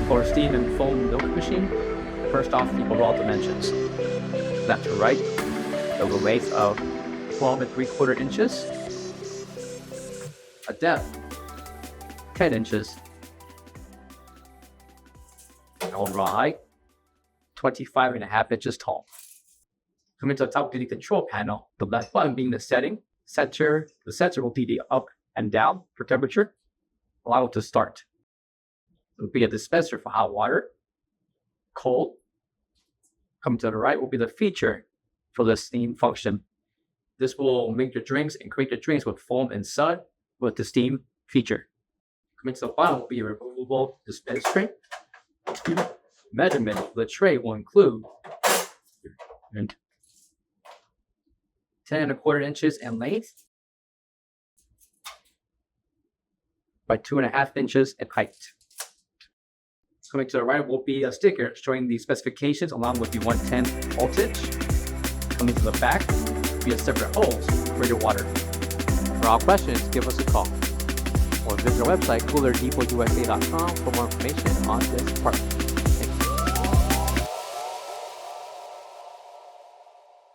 For steam and foam milk machine, first off, the overall dimensions. Left to right, the length of 12 3/4 inches, a depth 10 inches, and overall height 25.5 inches tall. Coming to the top of the control panel, the left button being the setting center. The sensor will be the up and down for temperature. Allow it to start. It will be a dispenser for hot water, cold. Coming to the right will be the feature for the steam function. This will make your drinks and create your drinks with foam and sun with the steam feature. Coming to the bottom will be a removable dispense tray. Measurement of the tray will include 10 1/4 inches in length by 2.5 inches in height. Coming to the right will be a sticker showing the specifications along with the 110 voltage. Coming to the back will be a separate hose for your water. For all questions, give us a call or visit our website coolerdepotUSA.com for more information on this part.